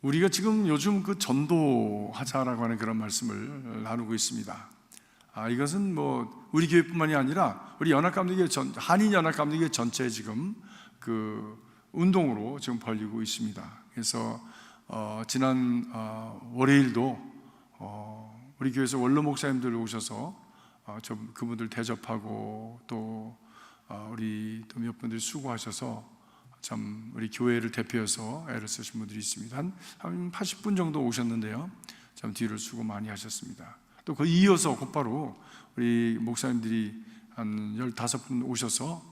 우리가 지금 요즘 그 전도하자라고 하는 그런 말씀을 나누고 있습니다. 이것은 뭐 우리 교회뿐만이 아니라 우리 연합감리교 한인연합감리교 전체 지금 그 운동으로 지금 벌리고 있습니다. 그래서 지난 월요일도 우리 교회에서 원로 목사님들 오셔서 좀 그분들 대접하고 또 우리 또 몇 분들이 수고하셔서 참 우리 교회를 대표해서 애를 쓰신 분들이 있습니다. 한 80분 정도 오셨는데요, 참 뒤를 수고 많이 하셨습니다. 또 그 이어서 곧바로 우리 목사님들이 한 15분 오셔서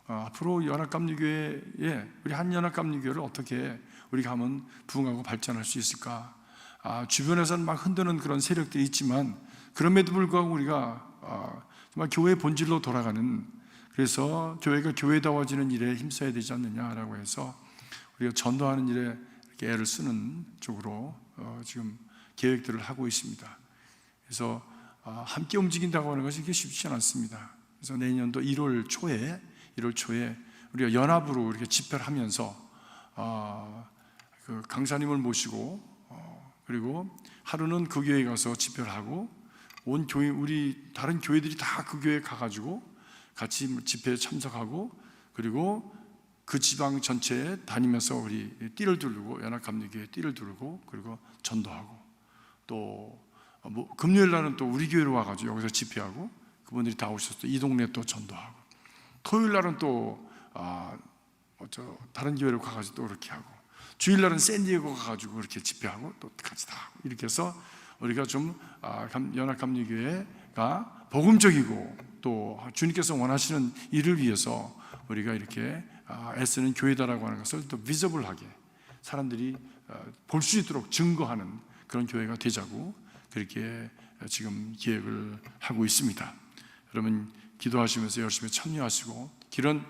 앞으로 연합감리교회에 우리 한연합감리교회를 어떻게 우리가 하면 부흥하고 발전할 수 있을까? 주변에서는 막 흔드는 그런 세력들이 있지만 그럼에도 불구하고 우리가 정말 교회의 본질로 돌아가는, 그래서 교회가 교회다워지는 일에 힘써야 되지 않느냐라고 해서 우리가 전도하는 일에 이렇게 애를 쓰는 쪽으로 지금 계획들을 하고 있습니다. 그래서 함께 움직인다고 하는 것이 이게 쉽지 않습니다. 그래서 내년도 1월 초에 우리가 연합으로 이렇게 집회를 하면서 그 강사님을 모시고 그리고 하루는 그 교회에 가서 집회를 하고 온 교회, 우리 다른 교회들이 다 그 교회에 가가지고 같이 집회에 참석하고 그리고 그 지방 전체에 다니면서 우리 띠를 두르고 연합감리교회 띠를 두르고 그리고 전도하고 또 금요일 날은 또 우리 교회로 와가지고 여기서 집회하고 그분들이 다 오셔서 이 동네 또 전도하고 토요일 날은 또 다른 교회로 가가지고 또 그렇게 하고 주일 날은 샌디에고 가가지고 그렇게 집회하고 또 같이 다 하고 이렇게 해서 우리가 좀 연합감리교회가 복음적이고 또 주님께서 원하시는 일을 위해서 우리가 이렇게 애쓰는 교회다라고 하는 것을 또 비저블하게 사람들이 볼 수 있도록 증거하는 그런 교회가 되자고 그렇게 지금 기획을 하고 있습니다. 여러분 기도하시면서 열심히 참여하시고 이런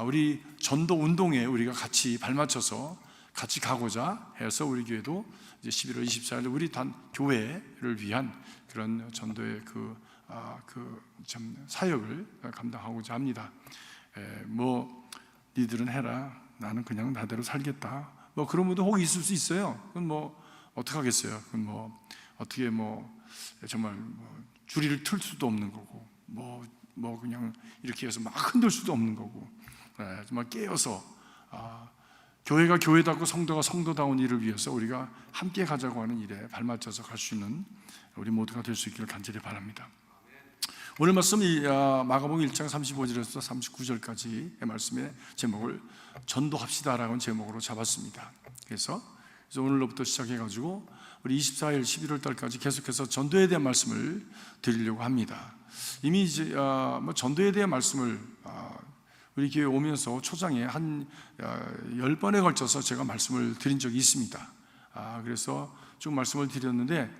우리 전도 운동에 우리가 같이 발맞춰서 같이 가고자 해서 우리 교회도 이제 11월 24일 우리 단 교회를 위한 그런 전도의 참 사역을 감당하고자 합니다. 뭐 니들은 해라, 나는 그냥 나대로 살겠다. 뭐 그런 분도 혹 있을 수 있어요. 그건 뭐 어떻게 하겠어요? 그건 뭐 어떻게 정말 줄이를 틀 수도 없는 거고 뭐 그냥 이렇게 해서 막 흔들 수도 없는 거고 정말 깨어서 교회가 교회답고 성도가 성도다운 일을 위해서 우리가 함께 가자고 하는 일에 발맞춰서 갈 수 있는 우리 모두가 될 수 있기를 간절히 바랍니다. 오늘 말씀 마가복음 1장 35절에서 39절까지의 말씀의 제목을 전도합시다라는 고하 제목으로 잡았습니다. 그래서 오늘로부터 시작해가지고 우리 24일 11월 달까지 계속해서 전도에 대한 말씀을 드리려고 합니다. 이미 이제 전도에 대한 말씀을 우리 교회 오면서 초장에 한 10번에 걸쳐서 제가 말씀을 드린 적이 있습니다. 그래서 쭉 말씀을 드렸는데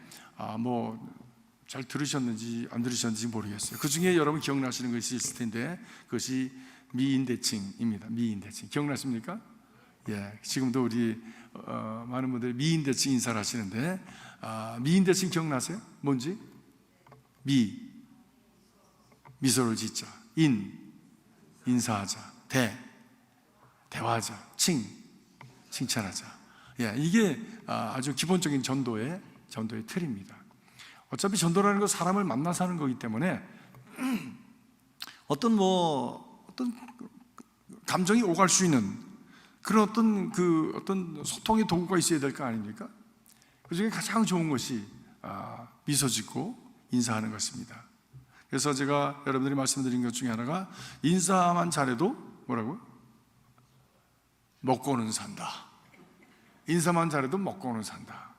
잘 들으셨는지 안 들으셨는지 모르겠어요. 그 중에 여러분 기억나시는 것이 있을 텐데 그것이 미인대칭입니다. 미인대칭 기억나십니까? 예, 지금도 우리 많은 분들이 미인대칭 인사를 하시는데 미인대칭 기억나세요? 뭔지? 미소를 짓자, 인사하자, 대화하자, 칭찬하자. 예, 이게 아주 기본적인 전도의 틀입니다. 어차피 전도라는 건 사람을 만나서 하는 거기 때문에 어떤 감정이 오갈 수 있는 그런 어떤 소통의 도구가 있어야 될 거 아닙니까? 그 중에 가장 좋은 것이 미소 짓고 인사하는 것입니다. 그래서 제가 여러분들이 말씀드린 것 중에 하나가 인사만 잘해도 뭐라고요? 먹고는 산다. 인사만 잘해도 먹고는 산다.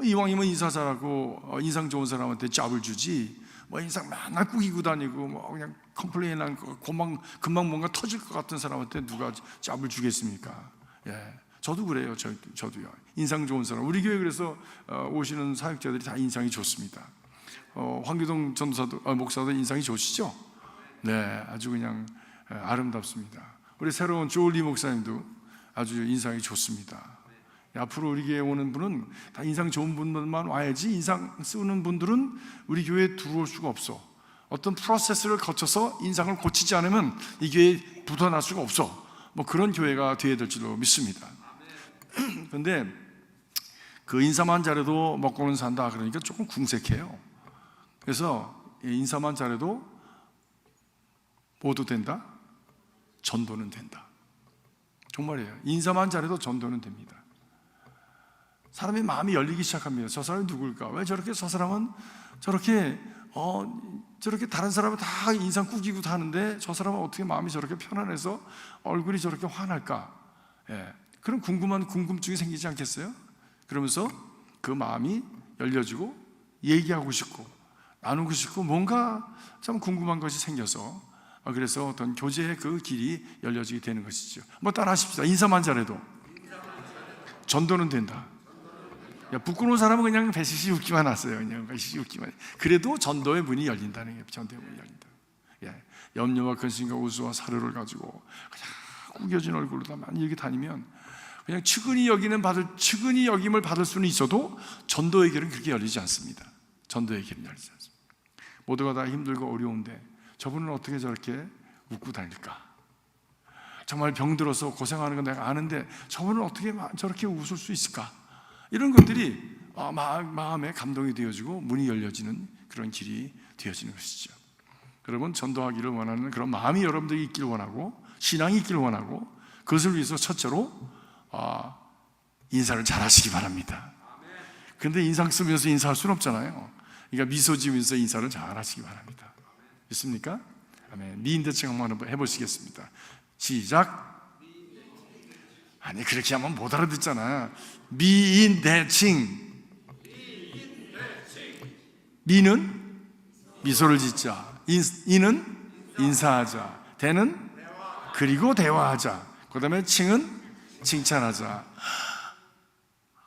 이왕이면 인사 잘하고 인상 좋은 사람한테 짭을 주지 인상 맨날 꾸기고 다니고 그냥 컴플레인한 금방 뭔가 터질 것 같은 사람한테 누가 짭을 주겠습니까? 예, 저도 그래요. 저도요. 인상 좋은 사람, 우리 교회 그래서 오시는 사역자들이 다 인상이 좋습니다. 황교동 전도사도 목사도 인상이 좋으시죠? 네, 아주 그냥 아름답습니다. 우리 새로운 조리 목사님도 아주 인상이 좋습니다. 앞으로 우리 교회에 오는 분은 다 인상 좋은 분들만 와야지 인상 쓰는 분들은 우리 교회에 들어올 수가 없어. 어떤 프로세스를 거쳐서 인상을 고치지 않으면 이 교회에 붙어날 수가 없어. 그런 교회가 되어야 될 줄로 믿습니다. 그런데 그 인사만 잘해도 먹고는 산다 그러니까 조금 궁색해요. 그래서 인사만 잘해도 뭐도 된다? 전도는 된다. 정말이에요. 인사만 잘해도 전도는 됩니다. 사람의 마음이 열리기 시작합니다. 저 사람이 누굴까? 왜 저렇게 저 사람은 저렇게 다른 사람은 다 인상 꾸기고 하는데 저 사람은 어떻게 마음이 저렇게 편안해서 얼굴이 저렇게 환할까? 그런 궁금증이 생기지 않겠어요? 그러면서 그 마음이 열려지고 얘기하고 싶고 나누고 싶고 뭔가 참 궁금한 것이 생겨서 그래서 어떤 교제의 그 길이 열려지게 되는 것이죠. 뭐 따라 하십시다. 인사만 잘해도 전도는 된다. 부끄러운 사람은 그냥 배시시 웃기만 하세요. 그냥 배시시 웃기만. 그래도 전도의 문이 열린다는 거예요. 전도의 문이 열린다. 염려와 근심과 우수와 사료를 가지고 그냥 구겨진 얼굴로 많이 이렇게 다니면 그냥 측은히 여김을 받을 수는 있어도 전도의 길은 그렇게 열리지 않습니다. 전도의 길은 열리지 않습니다. 모두가 다 힘들고 어려운데 저분은 어떻게 저렇게 웃고 다닐까? 정말 병들어서 고생하는 건 내가 아는데 저분은 어떻게 저렇게 웃을 수 있을까? 이런 것들이 마음에 감동이 되어지고 문이 열려지는 그런 길이 되어지는 것이죠. 여러분, 전도하기를 원하는 그런 마음이 여러분들이 있기를 원하고 신앙이 있기를 원하고 그것을 위해서 첫째로 인사를 잘 하시기 바랍니다. 그런데 인상 쓰면서 인사할 수는 없잖아요. 그러니까 미소 지으면서 인사를 잘 하시기 바랍니다. 있습니까? 아멘. 미인대칭 한번 해보시겠습니다. 시작. 아니 그렇게 하면 못 알아듣잖아. 미인대칭. 미는 미소를 짓자. 인은 인사하자. 대는 그리고 대화하자. 그 다음에 칭은 칭찬하자.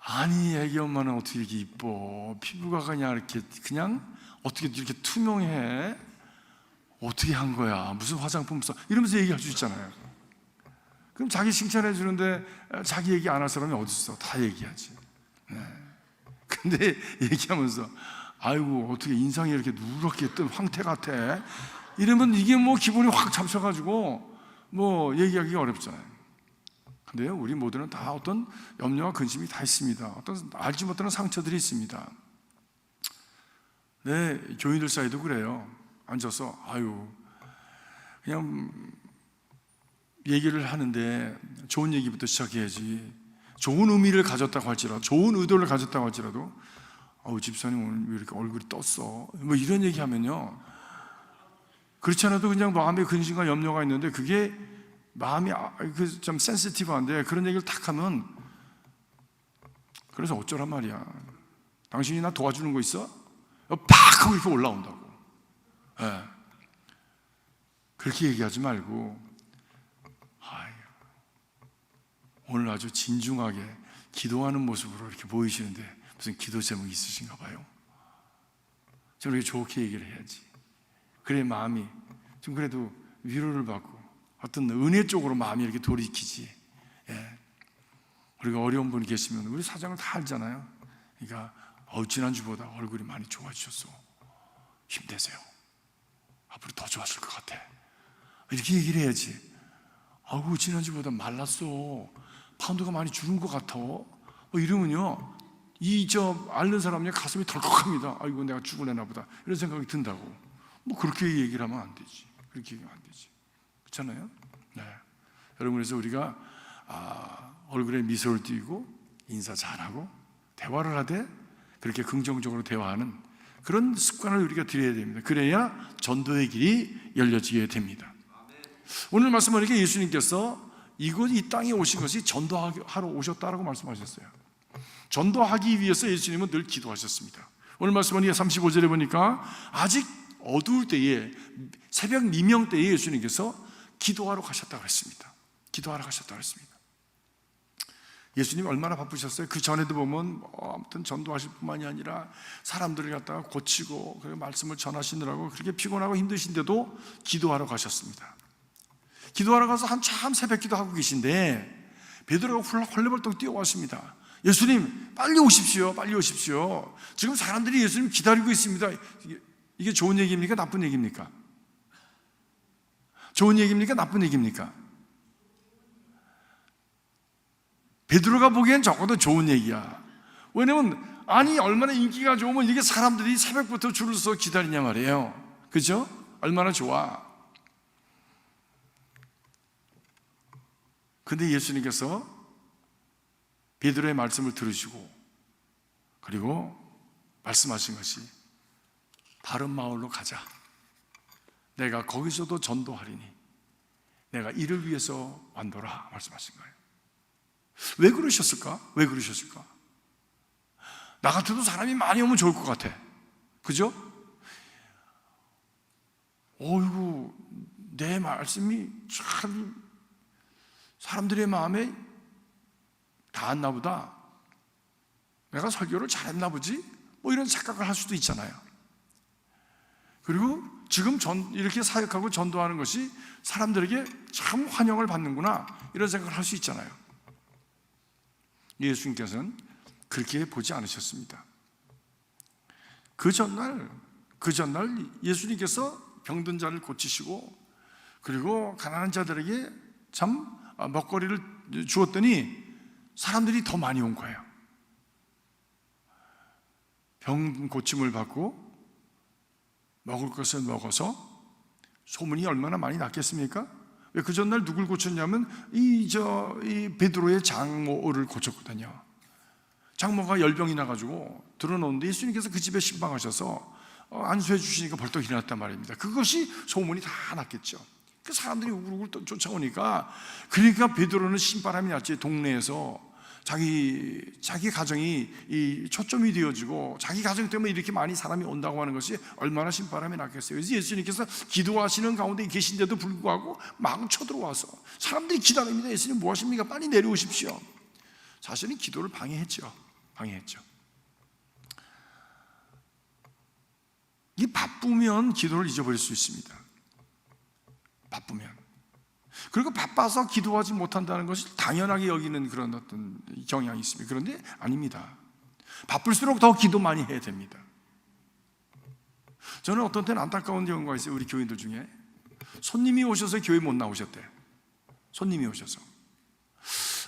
아니 애기 엄마는 어떻게 이렇게 이뻐? 피부가 그냥 어떻게 이렇게 투명해? 어떻게 한 거야? 무슨 화장품 써? 이러면서 얘기할 수 있잖아요. 그럼 자기 칭찬해 주는데 자기 얘기 안 할 사람이 어디 있어? 다 얘기하지. 근데 얘기하면서 아이고 어떻게 인상이 이렇게 누렇게 뜬 황태 같아? 이러면 이게 뭐 기분이 확 잡혀가지고 뭐 얘기하기가 어렵잖아요. 근데요, 우리 모두는 다 어떤 염려와 근심이 다 있습니다. 어떤 알지 못하는 상처들이 있습니다. 네, 교인들 사이도 그래요. 앉아서 그냥 얘기를 하는데 좋은 얘기부터 시작해야지. 좋은 의미를 가졌다고 할지라도, 좋은 의도를 가졌다고 할지라도 집사님 오늘 왜 이렇게 얼굴이 떴어? 뭐 이런 얘기하면요, 그렇지 않아도 그냥 마음에 근심과 염려가 있는데 그게 마음이 좀 센시티브한데 그런 얘기를 탁 하면 그래서 어쩌란 말이야. 당신이 나 도와주는 거 있어? 팍 하고 이렇게 올라온다고. 그렇게 얘기하지 말고 오늘 아주 진중하게 기도하는 모습으로 이렇게 보이시는데 무슨 기도 제목이 있으신가 봐요. 저렇게 좋게 얘기를 해야지. 그래 마음이 좀 그래도 위로를 받고 어떤 은혜 쪽으로 마음이 이렇게 돌이키지. 우리가 어려운 분이 계시면 우리 사정을 다 알잖아요. 그러니까 지난주보다 얼굴이 많이 좋아지셨어. 힘내세요. 앞으로 더 좋아질 것 같아. 이렇게 얘기를 해야지. 지난주보다 말랐어. 파운드가 많이 줄은 것 같아. 이러면요, 앓는 사람이 가슴이 덜컥합니다. 아이고 내가 죽을래나 보다 이런 생각이 든다고. 그렇게 얘기를 하면 안 되지. 그렇게 얘기하면 안 되지. 그렇잖아요? 네. 여러분, 그래서 우리가 얼굴에 미소를 띄우고 인사 잘하고 대화를 하되 그렇게 긍정적으로 대화하는 그런 습관을 우리가 들여야 됩니다. 그래야 전도의 길이 열려지게 됩니다. 오늘 말씀은 이렇게 예수님께서 이 땅에 오신 것이 전도하러 오셨다라고 말씀하셨어요. 전도하기 위해서 예수님은 늘 기도하셨습니다. 오늘 말씀은 35절에 보니까 아직 어두울 때에, 새벽 미명 때에 예수님께서 기도하러 가셨다고 했습니다. 기도하러 가셨다고 했습니다. 예수님이 얼마나 바쁘셨어요? 그 전에도 보면 아무튼 전도하실 뿐만이 아니라 사람들을 갖다가 고치고 그 말씀을 전하시느라고 그렇게 피곤하고 힘드신데도 기도하러 가셨습니다. 기도하러 가서 한참 새벽 기도하고 계신데 베드로가 헐레벌떡 뛰어왔습니다. 예수님 빨리 오십시오. 빨리 오십시오. 지금 사람들이 예수님 기다리고 있습니다. 이게 좋은 얘기입니까? 나쁜 얘기입니까? 좋은 얘기입니까? 나쁜 얘기입니까? 베드로가 보기엔 적어도 좋은 얘기야. 왜냐면 아니 얼마나 인기가 좋으면 이게 사람들이 새벽부터 줄을 서 기다리냐 말이에요. 그죠? 얼마나 좋아. 근데 예수님께서 베드로의 말씀을 들으시고 그리고 말씀하신 것이 다른 마을로 가자. 내가 거기서도 전도하리니 내가 이를 위해서 왔노라 말씀하신 거예요. 왜 그러셨을까? 왜 그러셨을까? 나 같아도 사람이 많이 오면 좋을 것 같아. 그죠? 어이구, 내 말씀이 참 사람들의 마음에 닿았나 보다. 내가 설교를 잘했나 보지? 뭐 이런 착각을 할 수도 있잖아요. 그리고 지금 이렇게 사역하고 전도하는 것이 사람들에게 참 환영을 받는구나 이런 생각을 할 수 있잖아요. 예수님께서는 그렇게 보지 않으셨습니다. 그 전날 예수님께서 병든 자를 고치시고 그리고 가난한 자들에게 참 먹거리를 주었더니 사람들이 더 많이 온 거예요. 병 고침을 받고 먹을 것을 먹어서 소문이 얼마나 많이 났겠습니까? 왜 그 전날 누굴 고쳤냐면 이 베드로의 장모를 고쳤거든요. 장모가 열병이 나가지고 들어놓는데 예수님께서 그 집에 신방하셔서 안수해 주시니까 벌떡 일어났단 말입니다. 그것이 소문이 다 났겠죠. 그 사람들이 우글우글 쫓아오니까 그러니까 베드로는 신바람이 났지. 동네에서 자기 가정이 이 초점이 되어지고 자기 가정 때문에 이렇게 많이 사람이 온다고 하는 것이 얼마나 신바람이 났겠어요. 그래서 예수님께서 기도하시는 가운데 계신데도 불구하고 막 쳐들어와서 사람들이 기다립니다. 예수님 뭐 하십니까? 빨리 내려오십시오. 사실은 기도를 방해했죠. 이 바쁘면 기도를 잊어버릴 수 있습니다. 바쁘면. 그리고 바빠서 기도하지 못한다는 것을 당연하게 여기는 그런 어떤 경향이 있습니다. 그런데 아닙니다. 바쁠수록 더 기도 많이 해야 됩니다. 저는 어떤 때는 안타까운 경우가 있어요. 우리 교인들 중에 손님이 오셔서 교회 못 나오셨대. 손님이 오셔서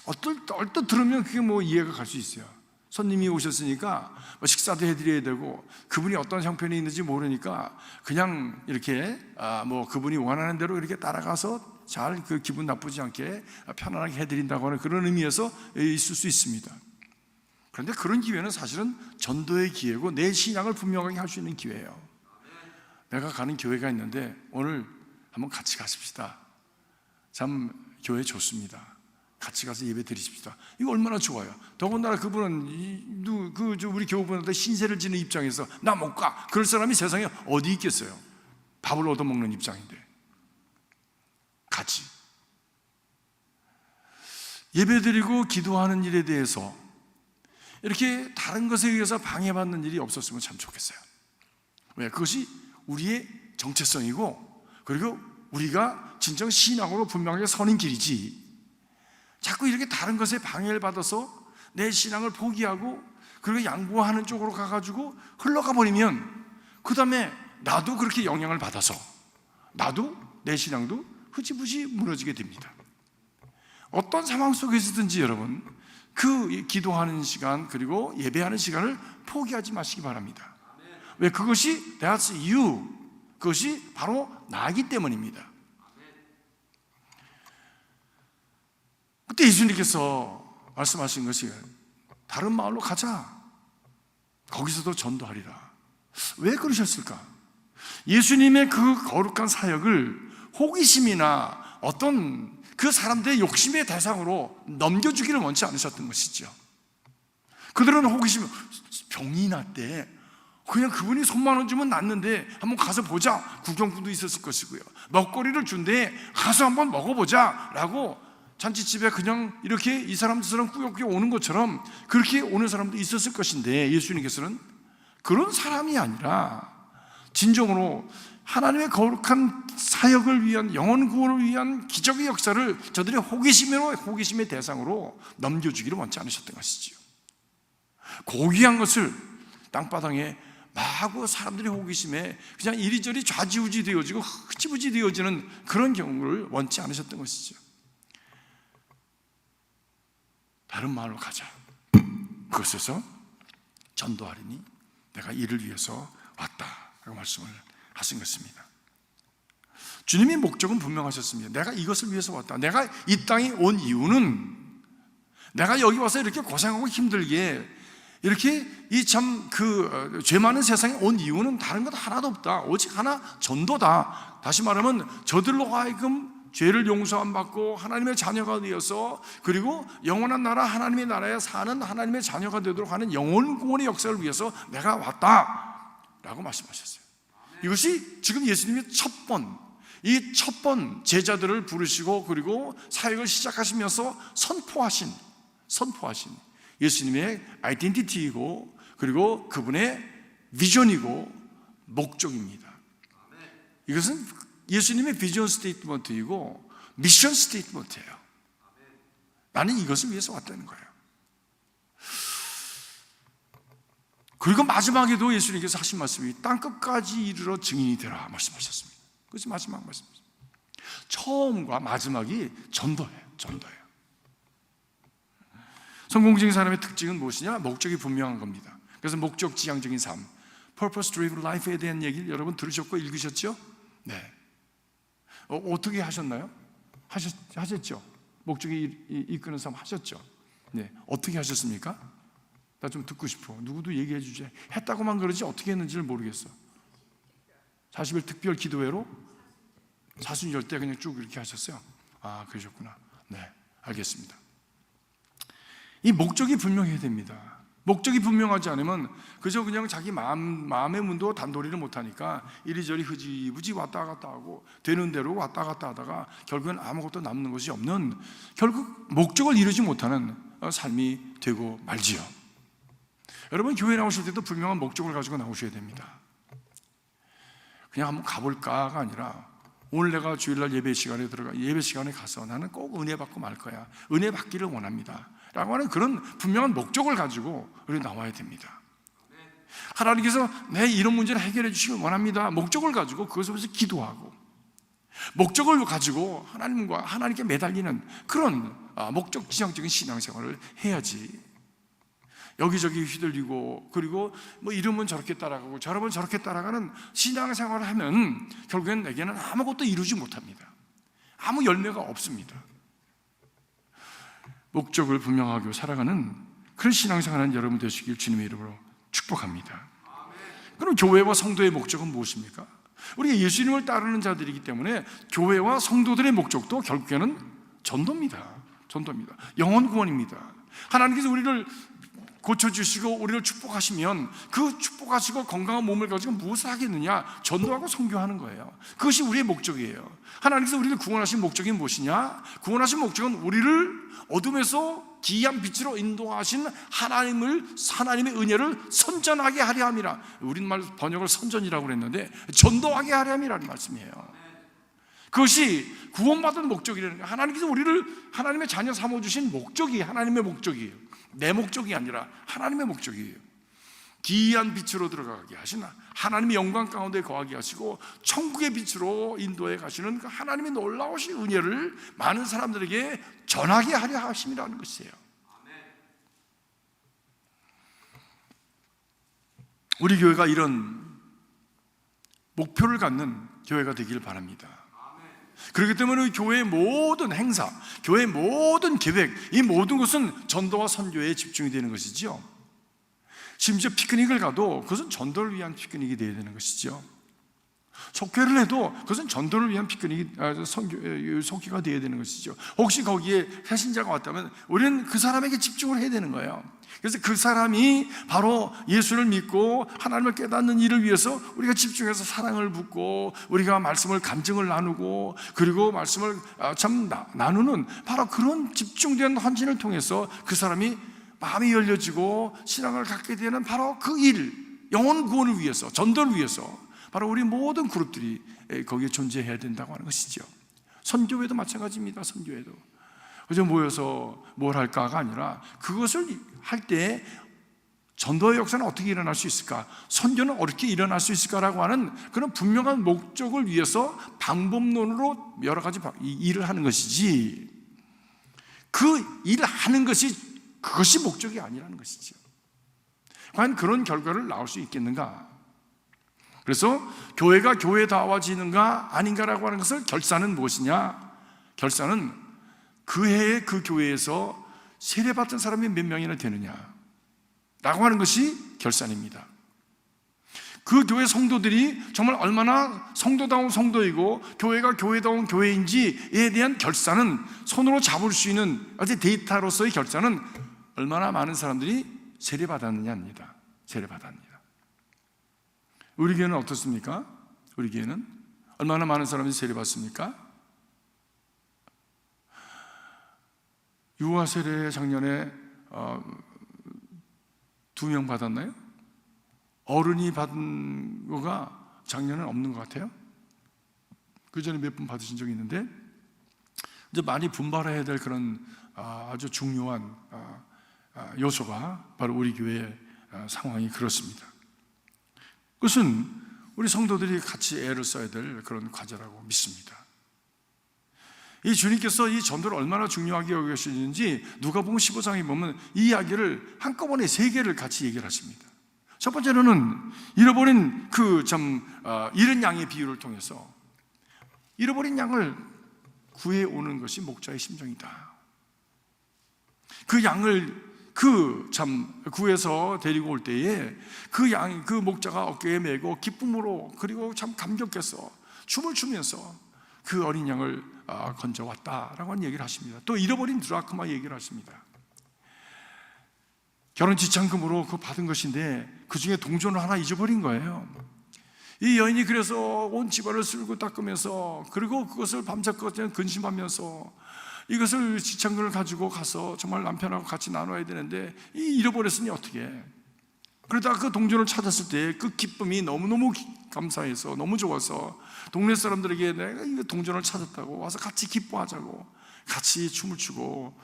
얼뜻 들으면 그게 뭐 이해가 갈 수 있어요. 손님이 오셨으니까 뭐 식사도 해드려야 되고 그분이 어떤 형편이 있는지 모르니까 그냥 이렇게 뭐 그분이 원하는 대로 이렇게 따라가서 잘 그 기분 나쁘지 않게 편안하게 해드린다고 하는 그런 의미에서 있을 수 있습니다. 그런데 그런 기회는 사실은 전도의 기회고 내 신앙을 분명하게 할 수 있는 기회예요. 내가 가는 교회가 있는데 오늘 한번 같이 가십시다. 참 교회 좋습니다. 같이 가서 예배 드리십시다. 이거 얼마나 좋아요. 더군다나 그분은 우리 교우분한테 신세를 지는 입장에서 나 못 가. 그럴 사람이 세상에 어디 있겠어요. 밥을 얻어먹는 입장인데 같이 예배 드리고 기도하는 일에 대해서 이렇게 다른 것에 의해서 방해받는 일이 없었으면 참 좋겠어요. 왜? 그것이 우리의 정체성이고 그리고 우리가 진정 신앙으로 분명하게 서는 길이지, 자꾸 이렇게 다른 것에 방해를 받아서 내 신앙을 포기하고 그리고 양보하는 쪽으로 가가지고 흘러가 버리면 그 다음에 나도 그렇게 영향을 받아서 나도 내 신앙도 흐지부지 무너지게 됩니다. 어떤 상황 속에서든지 여러분 그 기도하는 시간 그리고 예배하는 시간을 포기하지 마시기 바랍니다. 왜? 그것이 that's you, 그것이 바로 나이기 때문입니다. 그때 예수님께서 말씀하신 것이 다른 마을로 가자. 거기서도 전도하리라. 왜 그러셨을까? 예수님의 그 거룩한 사역을 호기심이나 어떤 그 사람들의 욕심의 대상으로 넘겨주기를 원치 않으셨던 것이죠. 그들은 호기심, 병이 났대. 그냥 그분이 손만 얹으면 낫는데 한번 가서 보자. 구경꾼도 있었을 것이고요. 먹거리를 준대. 가서 한번 먹어보자 라고 잔치집에 그냥 이렇게 이 사람 저 사람 꾸역꾸역 오는 것처럼 그렇게 오는 사람도 있었을 것인데 예수님께서는 그런 사람이 아니라 진정으로 하나님의 거룩한 사역을 위한, 영혼 구원을 위한 기적의 역사를 저들의 호기심의 대상으로 넘겨주기를 원치 않으셨던 것이지요. 고귀한 것을 땅바닥에 마구 사람들의 호기심에 그냥 이리저리 좌지우지 되어지고 흐지부지 되어지는 그런 경우를 원치 않으셨던 것이죠. 다른 마을로 가자. 그것에서 전도하리니 내가 이를 위해서 왔다라고 말씀을 하신 것입니다. 주님의 목적은 분명하셨습니다. 내가 이것을 위해서 왔다. 내가 이 땅에 온 이유는, 내가 여기 와서 이렇게 고생하고 힘들게 이렇게 이 참 그 죄 많은 세상에 온 이유는 다른 것 하나도 없다. 오직 하나, 전도다. 다시 말하면 저들로 하여금 죄를 용서함 받고 하나님의 자녀가 되어서, 그리고 영원한 나라 하나님의 나라에 사는 하나님의 자녀가 되도록 하는 영혼 구원의 역사를 위해서 내가 왔다라고 말씀하셨어요. 이것이 지금 예수님이 이 첫 번 제자들을 부르시고 그리고 사역을 시작하시면서 선포하신 예수님의 아이덴티티이고, 그리고 그분의 비전이고 목적입니다. 이것은 예수님의 비전 스테이트먼트이고 미션 스테이트먼트예요. 나는 이것을 위해서 왔다는 거예요. 그리고 마지막에도 예수님께서 하신 말씀이 땅끝까지 이르러 증인이 되라 말씀하셨습니다. 그것이 마지막 말씀입니다. 처음과 마지막이 전도예요. 성공적인 사람의 특징은 무엇이냐? 목적이 분명한 겁니다. 그래서 목적 지향적인 삶, Purpose Driven Life에 대한 얘기를 여러분 들으셨고 읽으셨죠? 네. 어떻게 하셨나요? 하셨죠? 목적이 이끄는 삶 하셨죠? 네. 어떻게 하셨습니까? 나 좀 듣고 싶어. 누구도 얘기해 주지. 했다고만 그러지 어떻게 했는지를 모르겠어. 40일 특별 기도회로 사순절 때 그냥 쭉 이렇게 하셨어요. 아, 그러셨구나. 네, 알겠습니다. 이 목적이 분명해야 됩니다. 목적이 분명하지 않으면 그저 그냥 자기 마음의 문도 단도리를 못하니까 이리저리 흐지부지 왔다 갔다 하고 되는 대로 왔다 갔다 하다가 결국은 아무것도 남는 것이 없는, 결국 목적을 이루지 못하는 삶이 되고 말지요. 여러분, 교회 나오실 때도 분명한 목적을 가지고 나오셔야 됩니다. 그냥 한번 가볼까가 아니라, 오늘 내가 주일날 예배 시간에 가서 나는 꼭 은혜 받고 말 거야, 은혜 받기를 원합니다 라고 하는 그런 분명한 목적을 가지고 우리 나와야 됩니다. 하나님께서 내 이런 문제를 해결해 주시길 원합니다, 목적을 가지고 그것을 위해서 기도하고, 목적을 가지고 하나님께 매달리는 그런 목적 지향적인 신앙생활을 해야지, 여기저기 휘둘리고 그리고 뭐 이러면 저렇게 따라가고 저러면 저렇게 따라가는 신앙생활을 하면 결국엔 내게는 아무것도 이루지 못합니다. 아무 열매가 없습니다. 목적을 분명하게 살아가는 그런 신앙생활하는 여러분 되시길 주님의 이름으로 축복합니다. 그럼 교회와 성도의 목적은 무엇입니까? 우리가 예수님을 따르는 자들이기 때문에 교회와 성도들의 목적도 결국에는 전도입니다. 영혼 구원입니다. 하나님께서 우리를 고쳐주시고 우리를 축복하시면 그 축복하시고 건강한 몸을 가지고 무엇을 하겠느냐? 전도하고 선교하는 거예요. 그것이 우리의 목적이에요. 하나님께서 우리를 구원하신 목적이 무엇이냐? 구원하신 목적은 우리를 어둠에서 기이한 빛으로 인도하신 하나님의 은혜를 선전하게 하려 함이라. 우리말 번역을 선전이라고 그랬는데 전도하게 하려 함이라는 말씀이에요. 그것이 구원받은 목적이라는 거예요. 하나님께서 우리를 하나님의 자녀 삼아주신 목적이 하나님의 목적이에요. 내 목적이 아니라 하나님의 목적이에요. 기이한 빛으로 들어가게 하시는 하나님의 영광 가운데 거하게 하시고 천국의 빛으로 인도해 가시는 그 하나님의 놀라우신 은혜를 많은 사람들에게 전하게 하려 하심이라는 것이에요. 우리 교회가 이런 목표를 갖는 교회가 되기를 바랍니다. 그렇기 때문에 교회의 모든 행사, 교회의 모든 계획, 이 모든 것은 전도와 선교에 집중이 되는 것이죠. 심지어 피크닉을 가도 그것은 전도를 위한 피크닉이 되어야 되는 것이죠. 속회를 해도 그것은 전도를 위한 피크닉이 속회가 되어야 되는 것이죠. 혹시 거기에 회신자가 왔다면 우리는 그 사람에게 집중을 해야 되는 거예요. 그래서 그 사람이 바로 예수를 믿고 하나님을 깨닫는 일을 위해서 우리가 집중해서 사랑을 붓고 우리가 말씀을 간증을 나누고 그리고 말씀을 참 나누는 바로 그런 집중된 헌신을 통해서 그 사람이 마음이 열려지고 신앙을 갖게 되는 바로 그 일, 영혼 구원을 위해서, 전도를 위해서 바로 우리 모든 그룹들이 거기에 존재해야 된다고 하는 것이죠. 선교회도 마찬가지입니다. 선교회도 그저 모여서 뭘 할까가 아니라 그것을 할 때 전도의 역사는 어떻게 일어날 수 있을까? 선교는 어떻게 일어날 수 있을까라고 하는 그런 분명한 목적을 위해서 방법론으로 여러 가지 일을 하는 것이지, 그 일을 하는 것이 그것이 목적이 아니라는 것이죠. 과연 그런 결과를 나올 수 있겠는가? 그래서 교회가 교회다워지는가 아닌가라고 하는 것을 결산은 무엇이냐? 결산은 그 해에 그 교회에서 세례받은 사람이 몇 명이나 되느냐 라고 하는 것이 결산입니다. 그 교회 성도들이 정말 얼마나 성도다운 성도이고 교회가 교회다운 교회인지에 대한 결산은, 손으로 잡을 수 있는 아주 데이터로서의 결산은 얼마나 많은 사람들이 세례받았느냐입니다. 세례받았느냐. 우리 교회는 어떻습니까? 우리 교회는 얼마나 많은 사람이 세례받습니까? 유아 세례 작년에 2명 받았나요? 어른이 받은 거가 작년에는 없는 것 같아요. 그 전에 몇 분 받으신 적이 있는데, 이제 많이 분발해야 될 그런 아주 중요한 요소가 바로 우리 교회의 상황이 그렇습니다. 그것은 우리 성도들이 같이 애를 써야 될 그런 과제라고 믿습니다. 이 주님께서 이 전도를 얼마나 중요하게 여기시는지 누가복음 15장에 보면 이 이야기를 한꺼번에 3개를 같이 얘기를 하십니다. 첫 번째로는 잃어버린 잃은 양의 비유를 통해서 잃어버린 양을 구해오는 것이 목자의 심정이다. 그 양을 구해서 데리고 올 때에 그 목자가 어깨에 메고 기쁨으로, 그리고 참 감격해서 춤을 추면서 그 어린 양을 건져왔다라고 하는 얘기를 하십니다. 또 잃어버린 드라크마 얘기를 하십니다. 결혼 지참금으로 그거 받은 것인데 그 중에 동전을 하나 잊어버린 거예요. 이 여인이 그래서 온 집안을 쓸고 닦으면서, 그리고 그것을 밤새껏 근심하면서 이것을 지참금을 가지고 가서 정말 남편하고 같이 나눠야 되는데 잃어버렸으니 어떻게. 그러다가 그 동전을 찾았을 때 그 기쁨이 너무너무 감사해서, 너무 좋아서 동네 사람들에게 내가 이 동전을 찾았다고 와서 같이 기뻐하자고, 같이 춤을 추고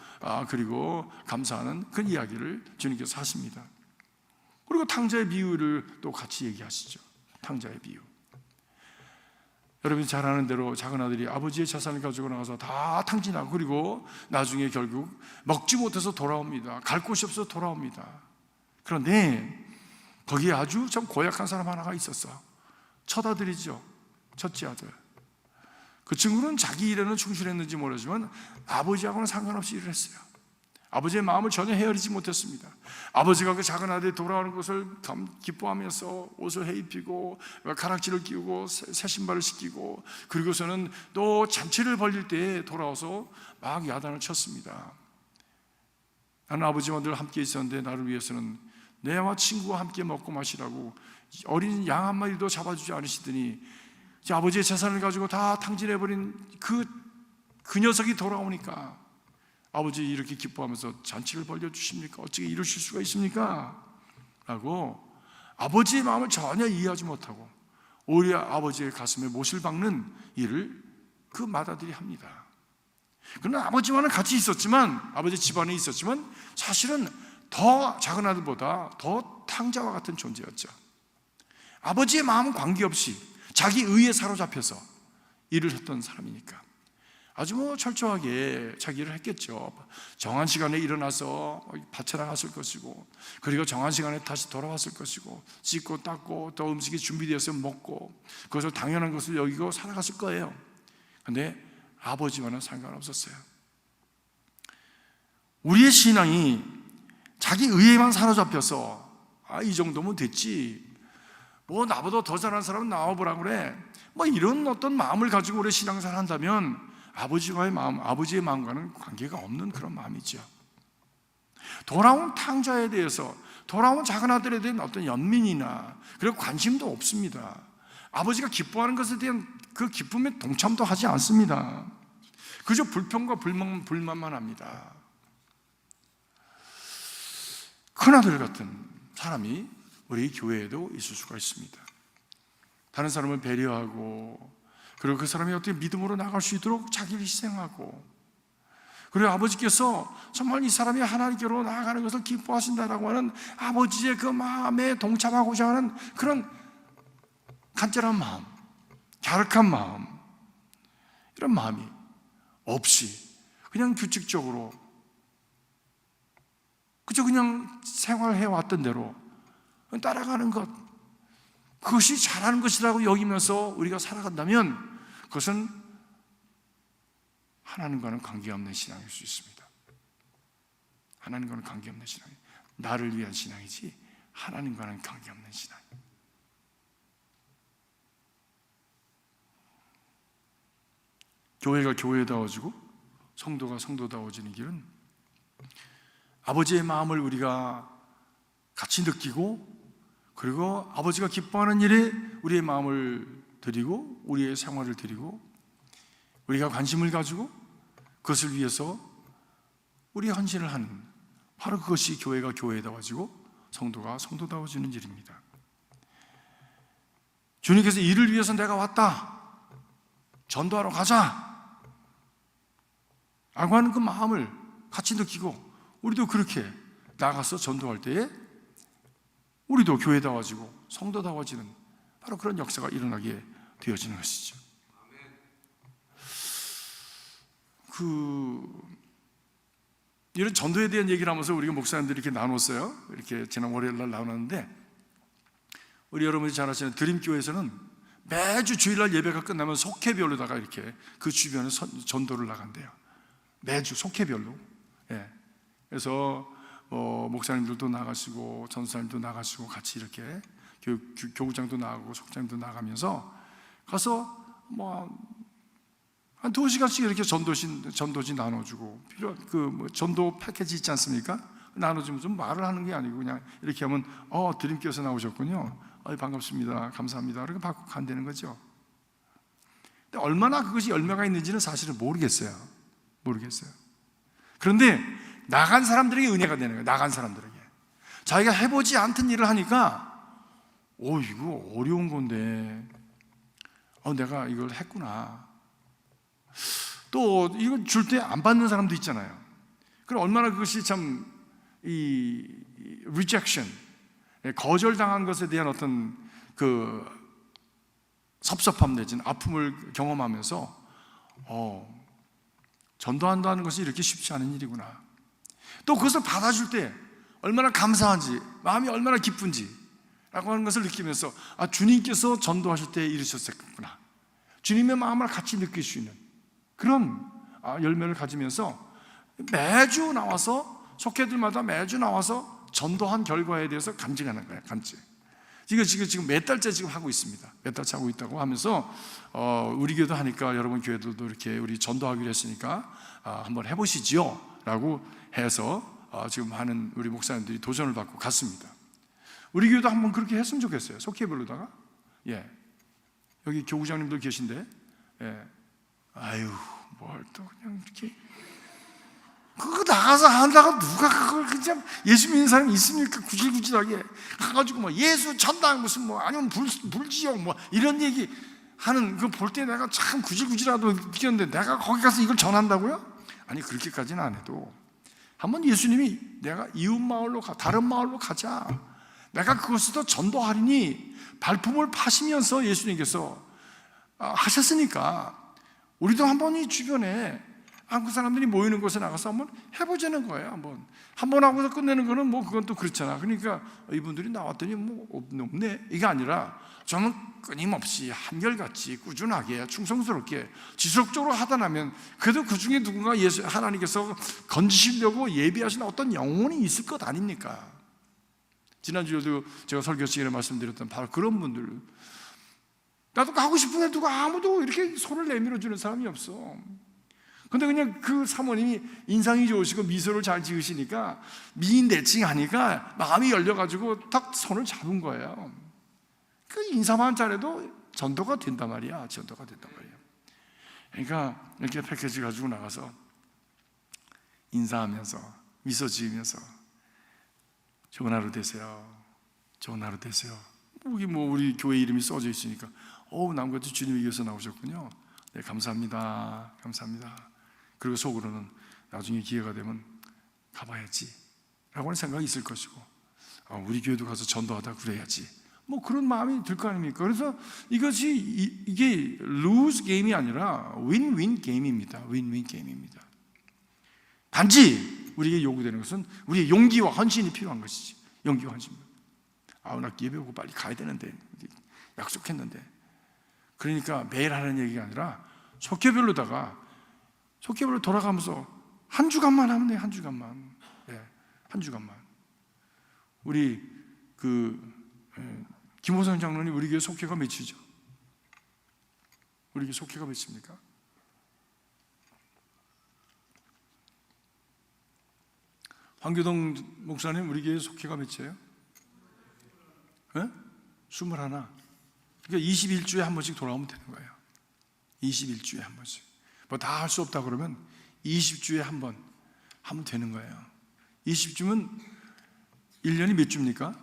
그리고 감사하는 그 이야기를 주님께서 하십니다. 그리고 탕자의 비유를 또 같이 얘기하시죠. 탕자의 비유. 여러분이 잘 아는 대로 작은 아들이 아버지의 재산을 가지고 나가서 다 탕진하고, 그리고 나중에 결국 먹지 못해서 돌아옵니다. 갈 곳이 없어서 돌아옵니다. 그런데 거기에 아주 참 고약한 사람 하나가 있었어. 첫 아들이죠. 첫째 아들. 그 친구는 자기 일에는 충실했는지 모르지만 아버지하고는 상관없이 일을 했어요. 아버지의 마음을 전혀 헤아리지 못했습니다. 아버지가 그 작은 아들이 돌아오는 것을 기뻐하면서 옷을 해입히고 가락지를 끼우고 새 신발을 신기고, 그리고서는 또 잔치를 벌릴 때 돌아와서 막 야단을 쳤습니다. 나는 아버지와 늘 함께 있었는데 나를 위해서는 내와 친구와 함께 먹고 마시라고 어린 양 한 마리도 잡아주지 않으시더니 이제 아버지의 재산을 가지고 다 탕진해버린 그 녀석이 돌아오니까 아버지 이렇게 기뻐하면서 잔치를 벌려주십니까? 어떻게 이러실 수가 있습니까? 라고 아버지의 마음을 전혀 이해하지 못하고 오히려 아버지의 가슴에 못을 박는 일을 그 맏아들이 합니다. 그러나 아버지와는 같이 있었지만, 아버지 집안에 있었지만 사실은 더 작은 아들보다 더 탕자와 같은 존재였죠. 아버지의 마음은 관계없이 자기 의에 사로잡혀서 일을 했던 사람이니까 아주 철저하게 자기 일을 했겠죠. 정한 시간에 일어나서 밭에 나갔을 것이고, 그리고 정한 시간에 다시 돌아왔을 것이고, 씻고 닦고 또 음식이 준비되었으면 먹고, 그것을 당연한 것을 여기고 살아갔을 거예요. 그런데 아버지와는 상관없었어요. 우리의 신앙이 자기 의에만 사로잡혀서 이 정도면 됐지, 뭐 나보다 더 잘하는 사람은 나와보라 그래, 뭐 이런 어떤 마음을 가지고 우리 신앙생활을 한다면 아버지와의 마음, 아버지의 마음과는 관계가 없는 그런 마음이죠. 돌아온 탕자에 대해서, 돌아온 작은 아들에 대한 어떤 연민이나 그리고 관심도 없습니다. 아버지가 기뻐하는 것에 대한 그 기쁨에 동참도 하지 않습니다. 그저 불평과 불만만 합니다. 큰아들 같은 사람이 우리 교회에도 있을 수가 있습니다. 다른 사람을 배려하고, 그리고 그 사람이 어떻게 믿음으로 나갈 수 있도록 자기를 희생하고, 그리고 아버지께서 정말 이 사람이 하나님께로 나아가는 것을 기뻐하신다라고 하는 아버지의 그 마음에 동참하고자 하는 그런 간절한 마음, 갸륵한 마음, 이런 마음이 없이 그냥 규칙적으로 그냥 생활해왔던 대로 따라가는 것, 그것이 잘하는 것이라고 여기면서 우리가 살아간다면 그것은 하나님과는 관계없는 신앙일 수 있습니다. 하나님과는 관계없는 신앙, 나를 위한 신앙이지 하나님과는 관계없는 신앙. 교회가 교회다워지고 성도가 성도다워지는 길은 아버지의 마음을 우리가 같이 느끼고, 그리고 아버지가 기뻐하는 일에 우리의 마음을 드리고 우리의 생활을 드리고 우리가 관심을 가지고 그것을 위해서 우리 헌신을 하는, 바로 그것이 교회가 교회다워지고 성도가 성도다워지는 일입니다. 주님께서 이를 위해서 내가 왔다, 전도하러 가자 라고 하는 그 마음을 같이 느끼고 우리도 그렇게 나가서 전도할 때에 우리도 교회다워지고 성도다워지는 바로 그런 역사가 일어나게 되어지는 것이죠. 이런 전도에 대한 얘기를 하면서 우리가 목사님들이 이렇게 나눴어요. 이렇게 지난 월요일 날 나눴는데, 우리 여러분이 잘 아시는 드림교회에서는 매주 주일날 예배가 끝나면 속회별로다가 이렇게 그 주변에 전도를 나간대요. 매주 속회별로. 예. 그래서 목사님들도 나가시고 전사님도 나가시고 같이 이렇게 교구장도 나가고 속장도 나가면서 가서 한 2시간씩 이렇게 전도지 나눠주고, 필요한 전도 패키지 있지 않습니까? 나눠주면 좀 말을 하는 게 아니고 그냥 이렇게 하면 드림께서 나오셨군요. 반갑습니다. 감사합니다. 이렇게 받고 간다는 거죠. 근데 얼마나 그것이 열매가 있는지는 사실은 모르겠어요. 그런데 나간 사람들에게 은혜가 되는 거예요. 나간 사람들에게 자기가 해보지 않던 일을 하니까 이거 어려운 건데 내가 이걸 했구나. 또 이거 줄 때 안 받는 사람도 있잖아요. 그럼 얼마나 그것이 참 rejection, 거절당한 것에 대한 어떤 그 섭섭함 내지는 아픔을 경험하면서 전도한다는 것이 이렇게 쉽지 않은 일이구나. 또 그것을 받아줄 때 얼마나 감사한지, 마음이 얼마나 기쁜지 라고 하는 것을 느끼면서 주님께서 전도하실 때 이르셨었구나, 주님의 마음을 같이 느낄 수 있는 그런 열매를 가지면서 매주 나와서, 속회들마다 매주 나와서 전도한 결과에 대해서 간증하는 거예요. 간증. 지금 몇 달째 지금 하고 있습니다. 몇 달째 하고 있다고 하면서 우리 교회도 하니까 여러분 교회들도 이렇게 우리 전도하기로 했으니까 한번 해보시지요 라고 해서 지금 하는 우리 목사님들이 도전을 받고 갔습니다. 우리 교회도 한번 그렇게 했으면 좋겠어요. 속회별로다가. 여기 교구장님들 계신데, 뭘 또 그냥 이렇게 그거 나가서 한다고 누가 그걸 그냥 예수 믿는 사람이 있습니까? 구질구질하게 가가지고 예수 전당 무슨 아니면 불지역 이런 얘기 하는 그 볼 때 내가 참 구질구질하다고 느꼈는데, 내가 거기 가서 이걸 전한다고요? 아니, 그렇게까지는 안 해도 한번 예수님이 내가 이웃 마을로 다른 마을로 가자, 내가 그것에도 전도하리니 발품을 파시면서 예수님께서 하셨으니까 우리도 한번 이 주변에 한국 사람들이 모이는 곳에 나가서 한번 해보자는 거예요. 한번 하고서 끝내는 거는 그건 또 그렇잖아. 그러니까 이분들이 나왔더니 없네, 이게 아니라 저는 끊임없이 한결같이 꾸준하게 충성스럽게 지속적으로 하다 나면 그래도 그 중에 누군가 하나님께서 건지시려고 예비하신 어떤 영혼이 있을 것 아닙니까? 지난주에도 제가 설교 시간에 말씀드렸던 바로 그런 분들, 나도 가고 싶은데 누가 아무도 이렇게 손을 내밀어 주는 사람이 없어. 근데 그냥 그 사모님이 인상이 좋으시고 미소를 잘 지으시니까 미인 대칭하니까 마음이 열려가지고 딱 손을 잡은 거예요. 그 인사만 잘해도 전도가 된단 말이야. 전도가 된단 말이야. 그러니까 이렇게 패키지 가지고 나가서 인사하면서 미소 지으면서 좋은 하루 되세요. 좋은 하루 되세요. 여기 우리 교회 이름이 써져 있으니까 남같이 주님이 위해서 나오셨군요. 네, 감사합니다. 감사합니다. 그리고 속으로는 나중에 기회가 되면 가봐야지 라고 하는 생각이 있을 것이고, 우리 교회도 가서 전도하다 그래야지, 그런 마음이 들 거 아닙니까? 그래서 이게 lose 게임이 아니라 win-win 게임입니다. win-win 게임입니다. 단지 우리에게 요구되는 것은 우리의 용기와 헌신이 필요한 것이지. 용기와 헌신. 나 예배 오고 빨리 가야 되는데, 약속했는데. 그러니까 매일 하는 얘기가 아니라 속회별로 돌아가면서 한 주간만 하면 돼요. 한 주간만. 한 주간만. 우리 김호성 장로님 우리 교회 속회가 몇이죠? 우리 교회 속회가 몇입니까? 황교동 목사님 우리 교회 속회가 몇이에요? 21. 그러니까 21주에 한 번씩 돌아오면 되는 거예요. 21주에 한 번씩. 뭐 다 할 수 없다 그러면 20주에 한 번 하면 되는 거예요. 20주면 1년이 몇 주입니까?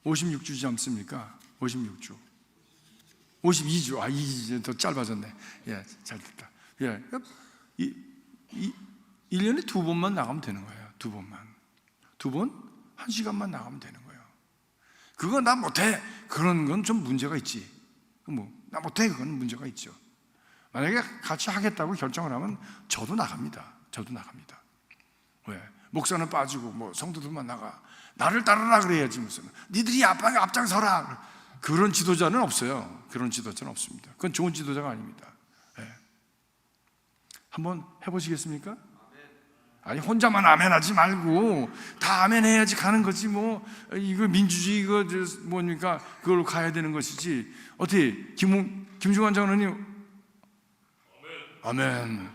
56주지 않습니까? 56주. 52주. 2주 더 짧아졌네. 잘 됐다. 1년에 2번만 나가면 되는 거예요. 2번만. 2번? 1시간만 나가면 되는 거예요. 그거 나 못해. 그런 건 좀 문제가 있지. 나 못해. 그건 문제가 있죠. 만약에 같이 하겠다고 결정을 하면 저도 나갑니다. 왜? 목사는 빠지고 성도들만 나가. 나를 따르라 그래야지 무슨. 니들이 앞장서라. 그런 지도자는 없어요. 그런 지도자는 없습니다. 그건 좋은 지도자가 아닙니다. 한번 해보시겠습니까? 아니 혼자만 아멘하지 말고 다 아멘해야지 가는 거지 이거 민주주의 이거 뭡니까? 그걸로 가야 되는 것이지. 어떻게 김중환 장로님 아멘.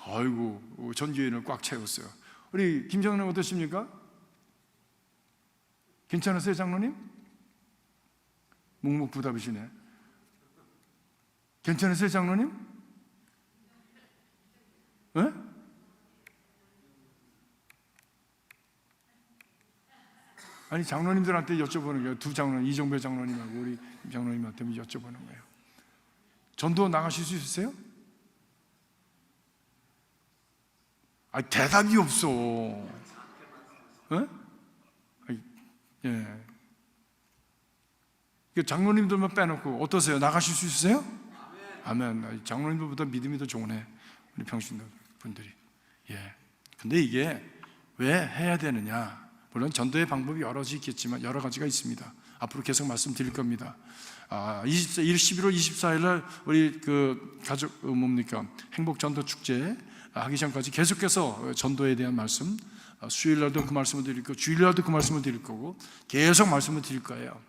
아이고 전교회를 꽉 채웠어요. 우리 김 장로님 어떠십니까? 괜찮으세요 장로님? 묵묵부답이시네. 괜찮으세요 장로님? 네? 아니 장로님들한테 여쭤보는 거예요. 두 장로님, 이종배 장로님하고 우리 장로님한테 여쭤보는 거예요. 전도 나가실 수 있으세요? 대답이 없어. 장로님들만 빼놓고 어떠세요? 나가실 수 있으세요? 아멘. 장로님들보다 믿음이 더 좋네. 우리 평신도 분들이. 근데 이게 왜 해야 되느냐? 물론 전도의 방법이 여러 가지가 있습니다. 앞으로 계속 말씀드릴 겁니다. 11월 24일 날 우리 행복 전도 축제 하기 전까지 계속해서 전도에 대한 말씀, 수요일 날도 그 말씀을 드릴 거고 주일 날도 그 말씀을 드릴 거고 계속 말씀을 드릴 거예요.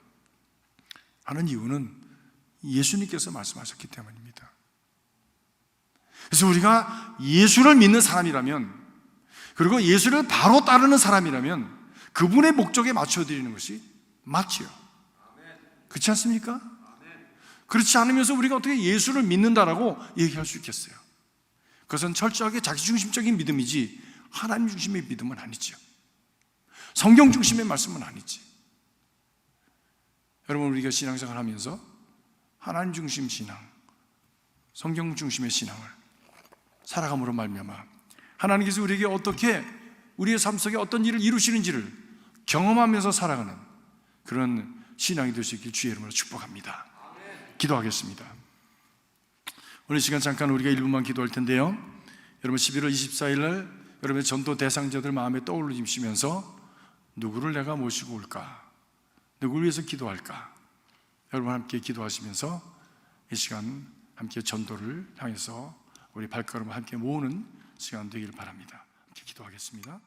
하는 이유는 예수님께서 말씀하셨기 때문입니다. 그래서 우리가 예수를 믿는 사람이라면, 그리고 예수를 바로 따르는 사람이라면 그분의 목적에 맞춰드리는 것이 맞지요. 그렇지 않습니까? 그렇지 않으면서 우리가 어떻게 예수를 믿는다라고 얘기할 수 있겠어요? 그것은 철저하게 자기중심적인 믿음이지 하나님 중심의 믿음은 아니죠. 성경 중심의 말씀은 아니지. 여러분, 우리가 신앙생활 하면서 하나님 중심 신앙, 성경 중심의 신앙을 살아감으로 말미암아 하나님께서 우리에게 어떻게 우리의 삶 속에 어떤 일을 이루시는지를 경험하면서 살아가는 그런 신앙이 될 수 있길 주의 이름으로 축복합니다. 기도하겠습니다. 오늘 시간 잠깐 우리가 1분만 기도할 텐데요, 여러분 11월 24일 날 여러분의 전도 대상자들 마음에 떠올리시면서 누구를 내가 모시고 올까? 누구를 위해서 기도할까? 여러분 함께 기도하시면서 이 시간 함께 전도를 향해서 우리 발걸음을 함께 모으는 시간 되기를 바랍니다. 함께 기도하겠습니다.